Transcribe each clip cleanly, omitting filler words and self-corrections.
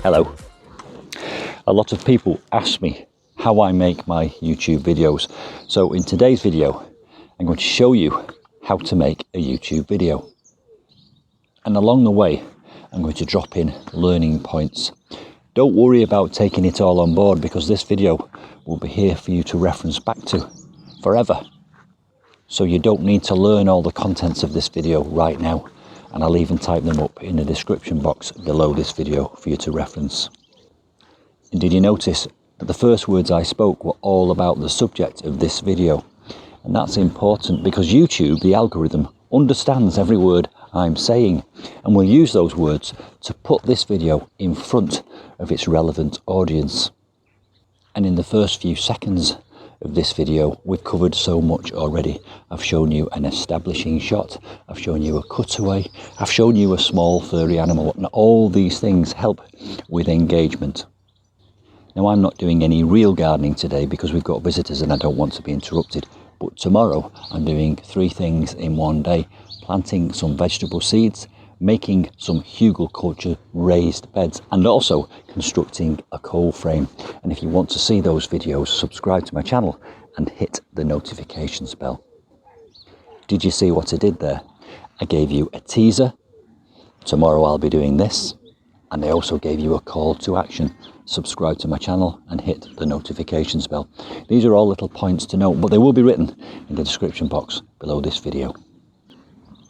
Hello. A lot of people ask me how I make my YouTube videos. So in today's video, I'm going to show you how to make a YouTube video. And along the way, I'm going to drop in learning points. Don't worry about taking it all on board, because this video will be here for you to reference back to forever. So you don't need to learn all the contents of this video right now. And I'll even type them up in the description box below this video for you to reference. And did you notice that the first words I spoke were all about the subject of this video? And that's important because YouTube, the algorithm, understands every word I'm saying and will use those words to put this video in front of its relevant audience. And in the first few seconds of this video, we've covered so much already. I've shown you an establishing shot, I've shown you a cutaway, I've shown you a small furry animal, and all these things help with engagement. Now, I'm not doing any real gardening today because we've got visitors and I don't want to be interrupted, but tomorrow I'm doing 3 things in one day: planting some vegetable seeds, making some hugelkultur raised beds, and also constructing a coal frame. And if you want to see those videos, subscribe to my channel and hit the notifications bell. Did you see what I did there? I gave you a teaser. Tomorrow I'll be doing this. And I also gave you a call to action. Subscribe to my channel and hit the notifications bell. These are all little points to note, but they will be written in the description box below this video.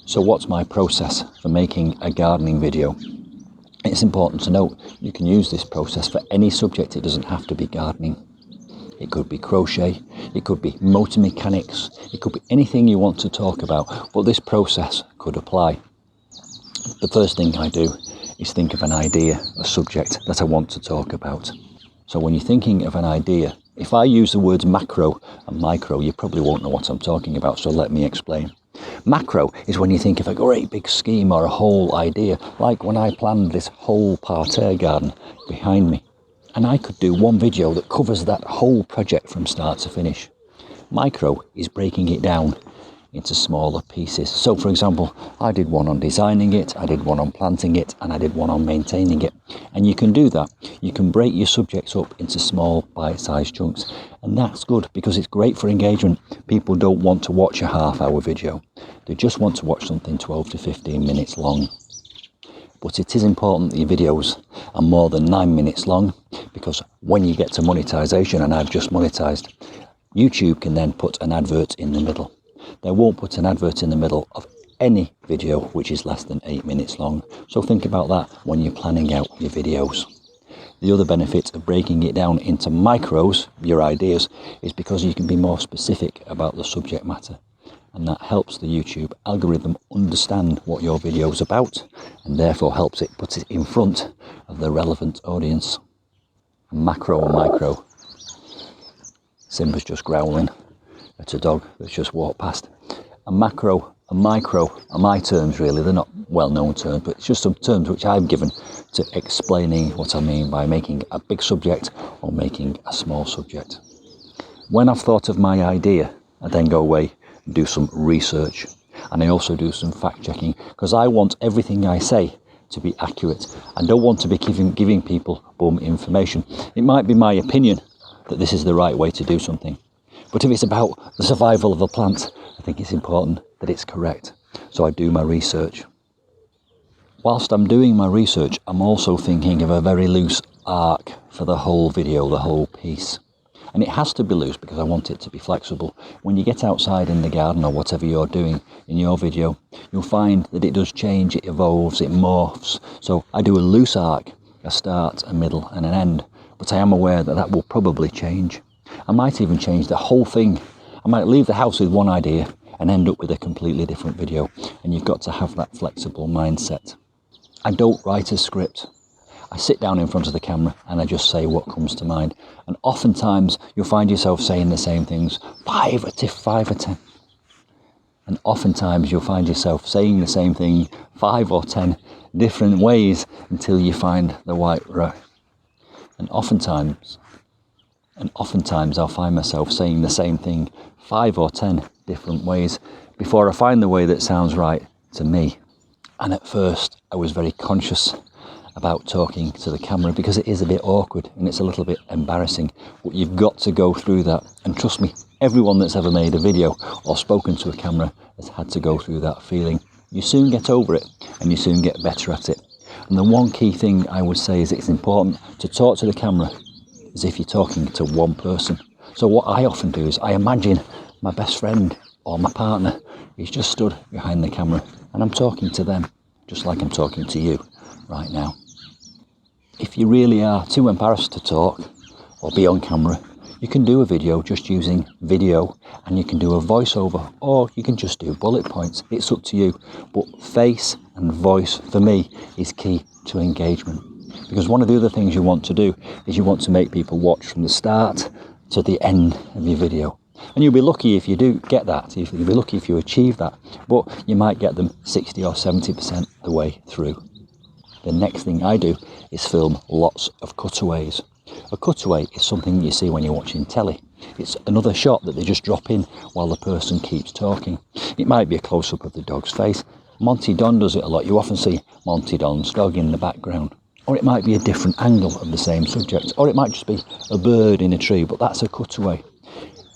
So what's my process for making a gardening video? It's important to note you can use this process for any subject. It doesn't have to be gardening. It could be crochet, it could be motor mechanics, it could be anything you want to talk about, but this process could apply. The first thing I do is think of an idea, a subject that I want to talk about. So when you're thinking of an idea, if I use the words macro and micro, you probably won't know what I'm talking about, so let me explain. Macro is when you think of a great big scheme or a whole idea, like when I planned this whole parterre garden behind me. And I could do one video that covers that whole project from start to finish. Micro is breaking it down into smaller pieces. So for example, I did one on designing it, I did one on planting it, and I did one on maintaining it. And you can do that. You can break your subjects up into small bite-sized chunks. And that's good because it's great for engagement. People don't want to watch a half-hour video. They just want to watch something 12 to 15 minutes long. But it is important that your videos are more than 9 minutes long, because when you get to monetization, and I've just monetized, YouTube can then put an advert in the middle. They won't put an advert in the middle of any video which is less than 8 minutes long. So think about that when you're planning out your videos. The other benefit of breaking it down into micros, your ideas, is because you can be more specific about the subject matter. And that helps the YouTube algorithm understand what your video is about, and therefore helps it put it in front of the relevant audience. Macro and micro. Simba's just growling at a dog that's just walked past. A macro and micro are my terms, really. They're not well-known terms, but it's just some terms which I've given to explaining what I mean by making a big subject or making a small subject. When I've thought of my idea, I then go away and do some research. And I also do some fact-checking, because I want everything I say to be accurate. I don't want to be giving people bum information. It might be my opinion that this is the right way to do something. But if it's about the survival of a plant, I think it's important that it's correct. So I do my research. Whilst I'm doing my research, I'm also thinking of a very loose arc for the whole video, the whole piece. And it has to be loose because I want it to be flexible. When you get outside in the garden or whatever you're doing in your video, you'll find that it does change, it evolves, it morphs. So I do a loose arc, a start, a middle and an end. But I am aware that that will probably change. I might even change the whole thing. I might leave the house with one idea and end up with a completely different video. And you've got to have that flexible mindset. I don't write a script. I sit down in front of the camera and I just say what comes to mind. And oftentimes you'll find yourself saying the same things 5 or 10. And oftentimes you'll find yourself saying the same thing 5 or 10 different ways until you find the right. And oftentimes I'll find myself saying the same thing 5 or 10 different ways before I find the way that sounds right to me. And at first I was very conscious about talking to the camera because it is a bit awkward and it's a little bit embarrassing, but you've got to go through that. And trust me, everyone that's ever made a video or spoken to a camera has had to go through that feeling. You soon get over it and you soon get better at it. And the one key thing I would say is it's important to talk to the camera as if you're talking to one person. So what I often do is I imagine my best friend or my partner is just stood behind the camera and I'm talking to them just like I'm talking to you right now. If you really are too embarrassed to talk or be on camera, you can do a video just using video, and you can do a voiceover, or you can just do bullet points. It's up to you. But face and voice for me is key to engagement, because one of the other things you want to do is you want to make people watch from the start to the end of your video. And you'll be lucky if you do get that. You'll be lucky if you achieve that, but you might get them 60 or 70% the way through. The next thing I do is film lots of cutaways. A cutaway is something you see when you're watching telly. It's another shot that they just drop in while the person keeps talking. It might be a close-up of the dog's face. Monty Don does it a lot. You often see Monty Don's dog in the background. Or it might be a different angle of the same subject. Or it might just be a bird in a tree, but that's a cutaway.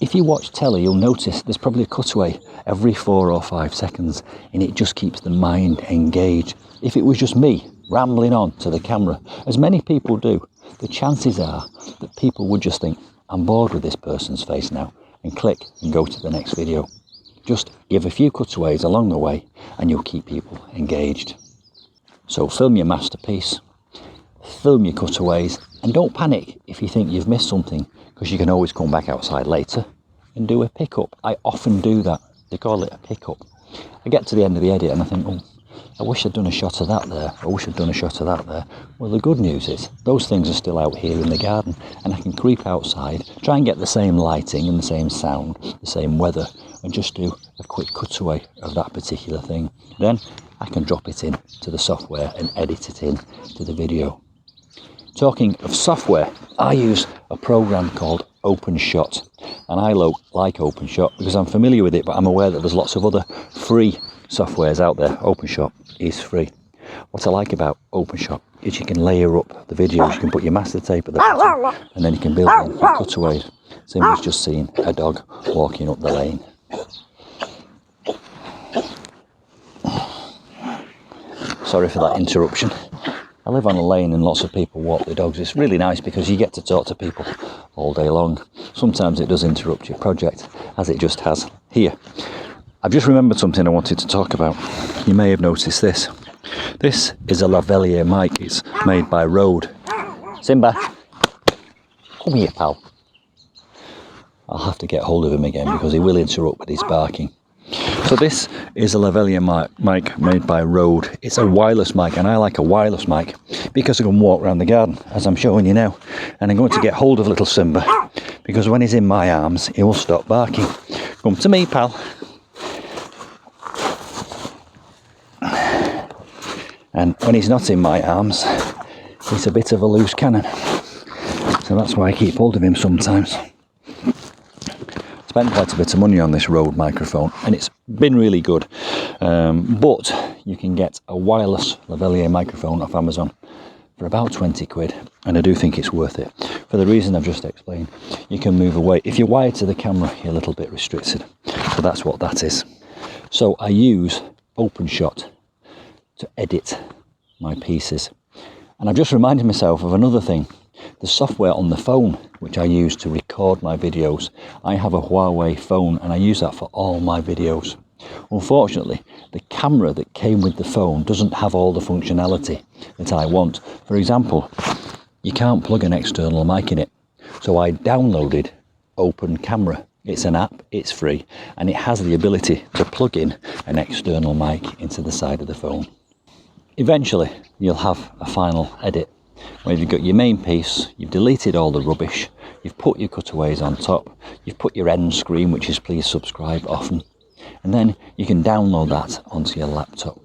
If you watch telly, you'll notice there's probably a cutaway every 4 or 5 seconds, and it just keeps the mind engaged. If it was just me rambling on to the camera, as many people do, the chances are that people would just think, I'm bored with this person's face now, and click and go to the next video. Just give a few cutaways along the way and you'll keep people engaged. So film your masterpiece, film your cutaways, and don't panic if you think you've missed something, because you can always come back outside later and do a pickup. I often do that. They call it a pickup. I get to the end of the edit and I think, oh, I wish I'd done a shot of that there. I wish I'd done a shot of that there. Well, the good news is those things are still out here in the garden, and I can creep outside, try and get the same lighting and the same sound, the same weather, and just do a quick cutaway of that particular thing. Then I can drop it in to the software and edit it in to the video. Talking of software, I use a program called OpenShot, and I like OpenShot because I'm familiar with it, but I'm aware that there's lots of other free softwares out there. OpenShot is free. What I like about OpenShot is you can layer up the videos. You can put your master tape at the bottom, and then you can build in cutaways. Same as just seeing a dog walking up the lane. Sorry for that interruption. I live on a lane and lots of people walk their dogs. It's really nice because you get to talk to people all day long. Sometimes it does interrupt your project, as it just has here. I've just remembered something I wanted to talk about. You may have noticed this. This is a lavalier mic. It's made by Rode. Simba, come here, pal. I'll have to get hold of him again because he will interrupt with his barking. So this is a lavalier mic made by Rode. It's a wireless mic, and I like a wireless mic because I can walk around the garden as I'm showing you now, and I'm going to get hold of little Simba because when he's in my arms he will stop barking. Come to me, pal. And when he's not in my arms, he's a bit of a loose cannon, so that's why I keep hold of him sometimes. Spent quite a bit of money on this Rode microphone and it's been really good, but you can get a wireless lavalier microphone off Amazon for about 20 quid, and I do think it's worth it for the reason I've just explained. You can move away. If you're wired to the camera, you're a little bit restricted, so that's what that is. So I use OpenShot to edit my pieces, and I've just reminded myself of another thing. The software on the phone which I use to record my videos, I have a Huawei phone and I use that for all my videos. Unfortunately, the camera that came with the phone doesn't have all the functionality that I want. For example, you can't plug an external mic in it, so I downloaded Open Camera. It's an app, it's free, and it has the ability to plug in an external mic into the side of the phone. Eventually you'll have a final edit where you've got your main piece, you've deleted all the rubbish, you've put your cutaways on top, you've put your end screen, which is please subscribe often, and then you can download that onto your laptop.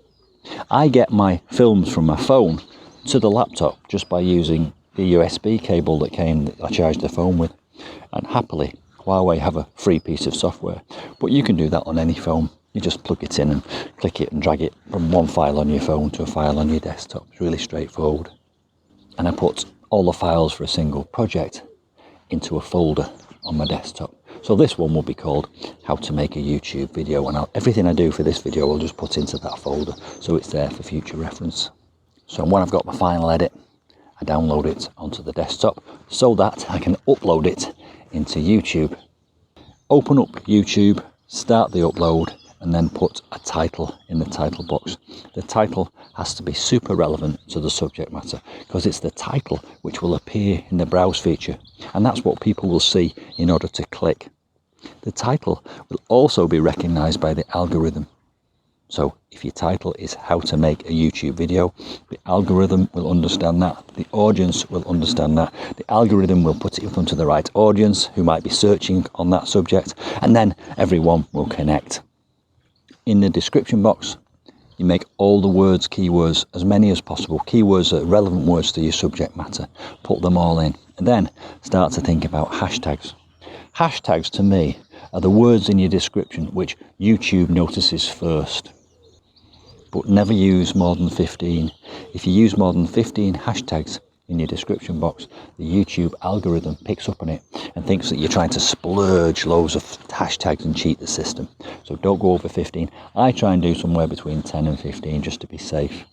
I get my films from my phone to the laptop just by using the USB cable that I charged the phone with, and happily Huawei have a free piece of software, but you can do that on any phone. You just plug it in and click it and drag it from one file on your phone to a file on your desktop. It's really straightforward. and I put all the files for a single project into a folder on my desktop. So this one will be called How to Make a YouTube Video, and everything I do for this video I'll just put into that folder so it's there for future reference. So when I've got my final edit, I download it onto the desktop so that I can upload it into YouTube. Open up YouTube, start the upload, and then put a title in the title box. The title has to be super relevant to the subject matter, because it's the title which will appear in the browse feature, and that's what people will see in order to click. The title will also be recognized by the algorithm. So if your title is How to Make a YouTube Video, the algorithm will understand that, the audience will understand that, the algorithm will put it in front of the right audience who might be searching on that subject, and then everyone will connect. In the description box, you make all the words, keywords, as many as possible. Keywords are relevant words to your subject matter. Put them all in, and then start to think about hashtags. Hashtags, to me, are the words in your description which YouTube notices first. But never use more than 15. If you use more than 15 hashtags in your description box, the YouTube algorithm picks up on it and thinks that you're trying to splurge loads of hashtags and cheat the system. So don't go over 15. I try and do somewhere between 10 and 15 just to be safe.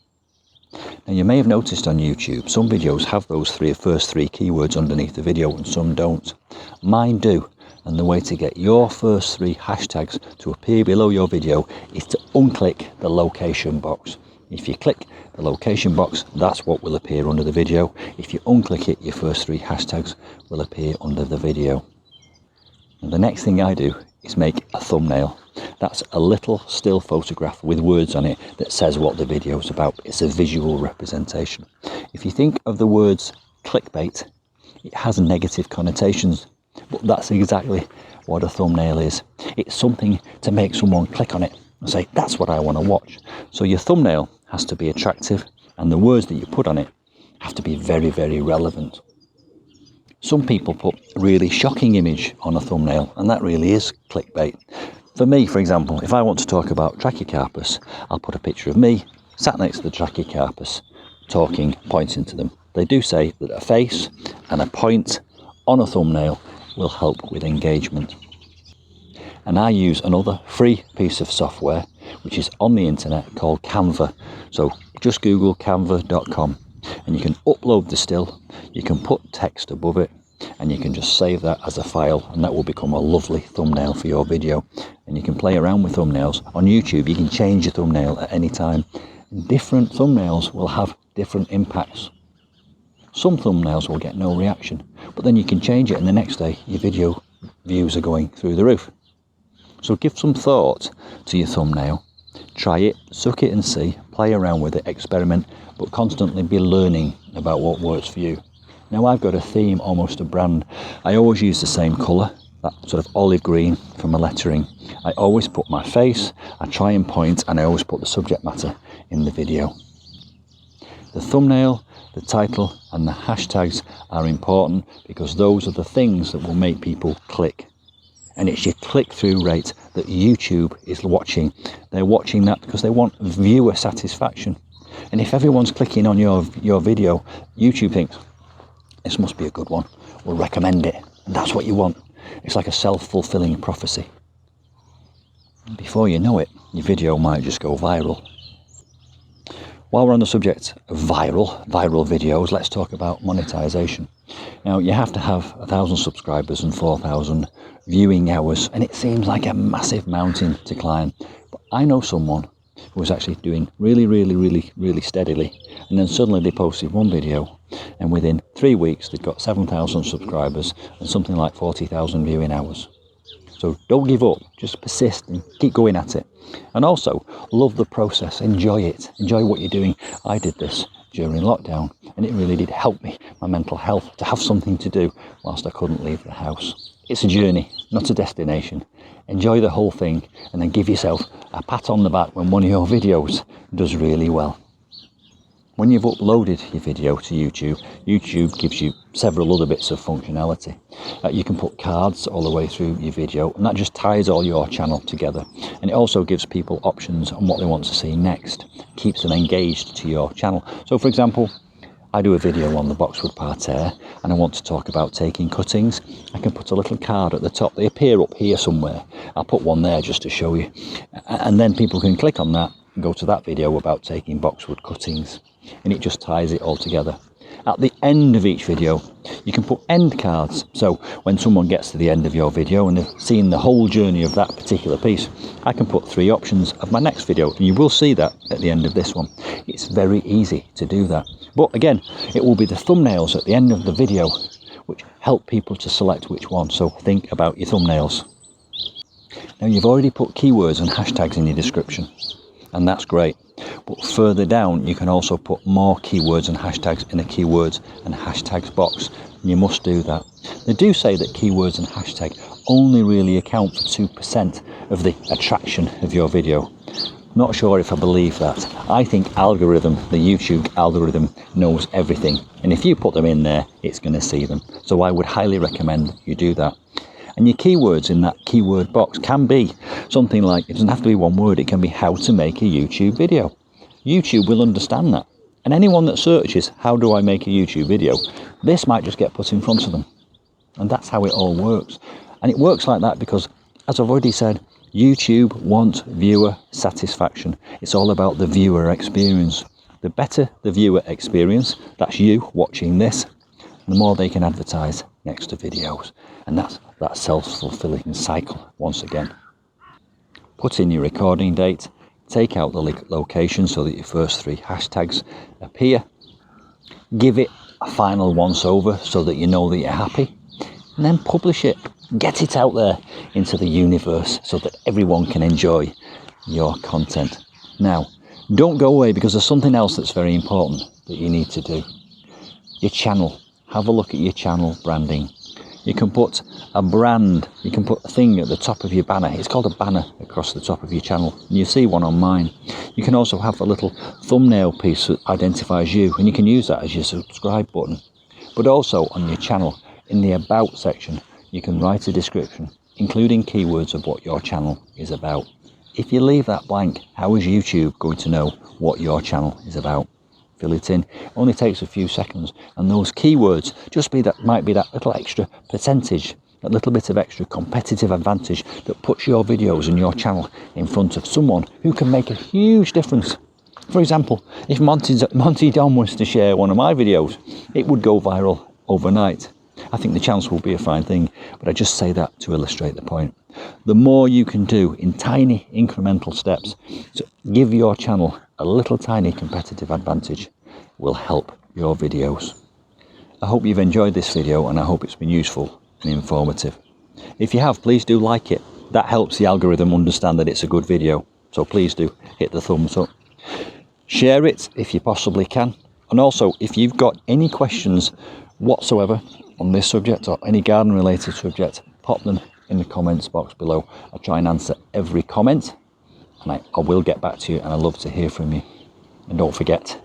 Now you may have noticed on YouTube, some videos have those first three keywords underneath the video and some don't. Mine do. And the way to get your first three hashtags to appear below your video is to unclick the location box. If you click the location box, that's what will appear under the video. If you unclick it, your first three hashtags will appear under the video. And the next thing I do is make a thumbnail. That's a little still photograph with words on it that says what the video is about. It's a visual representation. If you think of the words clickbait, it has negative connotations. But that's exactly what a thumbnail is. It's something to make someone click on it and say, that's what I want to watch. So your thumbnail has to be attractive, and the words that you put on it have to be very, very relevant. Some people put a really shocking image on a thumbnail, and that really is clickbait. For me, for example, if I want to talk about Trachycarpus, I'll put a picture of me sat next to the Trachycarpus, talking, pointing to them. They do say that a face and a point on a thumbnail will help with engagement. And I use another free piece of software which is on the internet called Canva. So just Google canva.com and you can upload the still, you can put text above it, and you can just save that as a file, and that will become a lovely thumbnail for your video. And you can play around with thumbnails. On YouTube you can change your thumbnail at any time. Different thumbnails will have different impacts. Some thumbnails will get no reaction, but then you can change it and the next day your video views are going through the roof. So give some thought to your thumbnail, try it, suck it and see, play around with it, experiment, but constantly be learning about what works for you. Now I've got a theme, almost a brand. I always use the same colour, that sort of olive green for my lettering. I always put my face, I try and point, and I always put the subject matter in the video. The thumbnail, the title and the hashtags are important because those are the things that will make people click. And it's your click-through rate that YouTube is watching. They're watching that because they want viewer satisfaction. And if everyone's clicking on your video, YouTube thinks, this must be a good one, we'll recommend it. And that's what you want. It's like a self-fulfilling prophecy. And before you know it, your video might just go viral. While we're on the subject of viral videos, let's talk about monetization. Now, you have to have 1,000 subscribers and 4,000 viewing hours, and it seems like a massive mountain to climb. But I know someone who was actually doing really steadily, and then suddenly they posted one video, and within 3 weeks they've got 7,000 subscribers and something like 40,000 viewing hours. So don't give up, just persist and keep going at it. And also, love the process, enjoy it, enjoy what you're doing. I did this during lockdown and it really did help me, my mental health, to have something to do whilst I couldn't leave the house. It's a journey, not a destination. Enjoy the whole thing and then give yourself a pat on the back when one of your videos does really well. When you've uploaded your video to YouTube, YouTube gives you several other bits of functionality. You can put cards all the way through your video, and that just ties all your channel together. And it also gives people options on what they want to see next, keeps them engaged to your channel. So for example, I do a video on the boxwood parterre and I want to talk about taking cuttings, I can put a little card at the top. They appear up here somewhere. I'll put one there just to show you. And then people can click on that and go to that video about taking boxwood cuttings. And it just ties it all together. At the end of each video, you can put end cards. So when someone gets to the end of your video and they've seen the whole journey of that particular piece, I can put 3 options of my next video. And you will see that at the end of this one. It's very easy to do that. But again, it will be the thumbnails at the end of the video which help people to select which one. So think about your thumbnails. Now you've already put keywords and hashtags in your description, and that's great. But further down, you can also put more keywords and hashtags in a keywords and hashtags box. And you must do that. They do say that keywords and hashtag only really account for 2% of the attraction of your video. Not sure if I believe that. I think the YouTube algorithm knows everything. And if you put them in there, it's going to see them. So I would highly recommend you do that. And your keywords in that keyword box can be something like, it doesn't have to be one word, it can be how to make a YouTube video. YouTube will understand that. And anyone that searches, how do I make a YouTube video? This might just get put in front of them. And that's how it all works. And it works like that because, as I've already said, YouTube wants viewer satisfaction. It's all about the viewer experience. The better the viewer experience, that's you watching this, the more they can advertise next to videos. And that's that self-fulfilling cycle once again. Put in your recording date, take out the location so that your first 3 hashtags appear. Give it a final once over so that you know that you're happy. And then publish it. Get it out there into the universe so that everyone can enjoy your content. Now, don't go away because there's something else that's very important that you need to do. Your channel. Have a look at your channel branding. You can put a brand, you can put a thing at the top of your banner. It's called a banner across the top of your channel. And you see one on mine. You can also have a little thumbnail piece that identifies you, and you can use that as your subscribe button. But also on your channel, in the about section, you can write a description, including keywords of what your channel is about. If you leave that blank, how is YouTube going to know what your channel is about? Fill it in. It only takes a few seconds, and those keywords might be that little extra percentage, a little bit of extra competitive advantage that puts your videos and your channel in front of someone who can make a huge difference. For example, if Monty Don was to share one of my videos, it would go viral overnight. I think the chance will be a fine thing, but I just say that to illustrate the point. The more you can do in tiny incremental steps to give your channel a little tiny competitive advantage will help your videos. I hope you've enjoyed this video, and I hope it's been useful and informative. If you have, please do like it. That helps the algorithm understand that it's a good video. So please do hit the thumbs up. Share it if you possibly can. And also, if you've got any questions whatsoever on this subject or any garden related subject, pop them in the comments box below. I'll try and answer every comment, and I will get back to you, and I'd love to hear from you. And don't forget,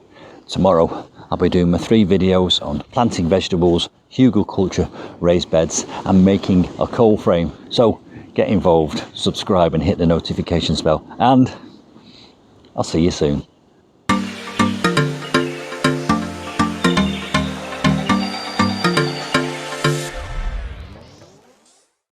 tomorrow I'll be doing my 3 videos on planting vegetables, hugelkultur, raised beds, and making a cold frame. So get involved, subscribe and hit the notifications bell, and I'll see you soon.